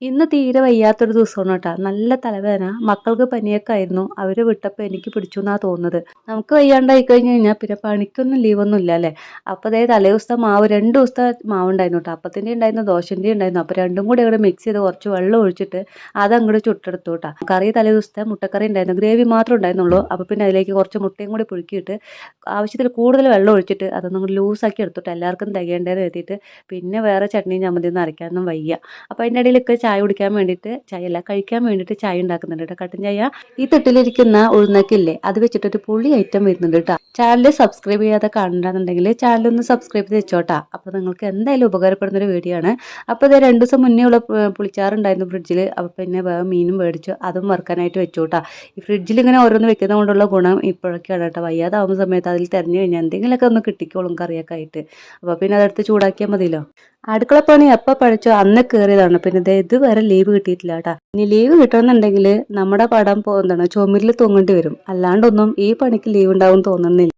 ഇന്ന് തീരെ വയ്യാത്തൊരു ദിവസമാണ് കേട്ടോ. നല്ല തലവേദന, മക്കൾക്ക് പനിയൊക്കെ ആയിരുന്നു. അവർ വിട്ടപ്പോൾ എനിക്ക് പിടിച്ചു എന്നാ തോന്നുന്നത്. നമുക്ക് വയ്യാണ്ടായി കഴിഞ്ഞ് കഴിഞ്ഞാൽ പിന്നെ പണിക്കൊന്നും ലീവൊന്നും ഇല്ല അല്ലേ. അപ്പോൾ അതേ തലേ ദിവസത്തെ മാവ് 2 ദിവസത്തെ മാവ് ഉണ്ടായിരുന്നു കേട്ടോ. അപ്പത്തിൻ്റെ ഉണ്ടായിരുന്നു, ദോശൻ്റെ ഉണ്ടായിരുന്നു. അപ്പോൾ രണ്ടും കൂടി അങ്ങോട്ട് മിക്സ് ചെയ്ത് കുറച്ച് വെള്ളം ഒഴിച്ചിട്ട് അതങ്ങോട്ട് ചുട്ടെടുത്തു കേട്ടോ. കറി തലേ ദിവസത്തെ മുട്ടക്കറി ഉണ്ടായിരുന്നു, ഗ്രേവി മാത്രമേ ഉണ്ടായിരുന്നുള്ളൂ. അപ്പോൾ പിന്നെ അതിലേക്ക് കുറച്ച് മുട്ടയും കൂടി പുഴുക്കിയിട്ട് ആവശ്യത്തിൽ കൂടുതൽ വെള്ളം ഒഴിച്ചിട്ട് അതൊന്നും കൂടി ലൂസാക്കി എടുത്തിട്ട് എല്ലാവർക്കും തികയേണ്ടതെന്ന് എഴുതിയിട്ട് പിന്നെ വേറെ ചട്നിയും ചമ്മന്തിയൊന്നും അരയ്ക്കാനൊന്നും വയ്യ. അപ്പോൾ അതിൻ്റെ ഇടയിലൊക്കെ ചായ കുടിക്കാൻ വേണ്ടിയിട്ട്, ചായ കഴിക്കാൻ വേണ്ടിയിട്ട് ചായ ഉണ്ടാക്കുന്നുണ്ട് കേട്ടോ, കട്ടൻ ചായ. ഈ തട്ടിലിരിക്കുന്ന ഉഴുന്നക്കില്ലേ, അത് വെച്ചിട്ടൊരു പുളി ഐറ്റം വരുന്നുണ്ട് കേട്ടോ. ചാനൽ സബ്സ്ക്രൈബ് ചെയ്യാതെ കാണുന്നുണ്ടെങ്കിൽ ചാനലൊന്ന് സബ്സ്ക്രൈബ് ചെയ്ത് വെച്ചോട്ടാ. അപ്പോൾ നിങ്ങൾക്ക് എന്തായാലും ഉപകാരപ്പെടുന്നൊരു വീഡിയോ ആണ്. അപ്പോൾ ഇത് 2 ദിവസം മുന്നേ ഉള്ള പുളിച്ചാറുണ്ടായിരുന്നു ഫ്രിഡ്ജിൽ. അപ്പോൾ പിന്നെ മീനും മേടിച്ചു, അതും വറുക്കാനായിട്ട് വെച്ചു കേട്ടോ. ഈ ഫ്രിഡ്ജിൽ ഇങ്ങനെ ഓരോന്ന് വെക്കുന്നത് കൊണ്ടുള്ള ഗുണം ഇപ്പോഴൊക്കെയാണ് കേട്ടോ. വയ്യാതാവുന്ന സമയത്ത് അതിൽ തിരഞ്ഞു കഴിഞ്ഞാൽ എന്തെങ്കിലുമൊക്കെ ഒന്ന് കിട്ടിക്കോളും കറിയൊക്കെ ആയിട്ട്. അപ്പോൾ പിന്നെ അതെടുത്ത് ചൂടാക്കിയാൽ മതിയല്ലോ. അടുക്കളപ്പണി എപ്പോൾ പഠിച്ചോ അന്ന് കയറിയതാണ്. പിന്നെ ഇതുവരെ ലീവ് കിട്ടിയിട്ടില്ല കേട്ടോ. ഇനി ലീവ് കിട്ടണമെന്നുണ്ടെങ്കിൽ നമ്മുടെ പടം എന്താണ് ചുമരിൽ തൂങ്ങേണ്ടി വരും. അല്ലാണ്ടൊന്നും ഈ പണിക്ക് ലീവ് ഉണ്ടാവും തോന്നുന്നില്ല.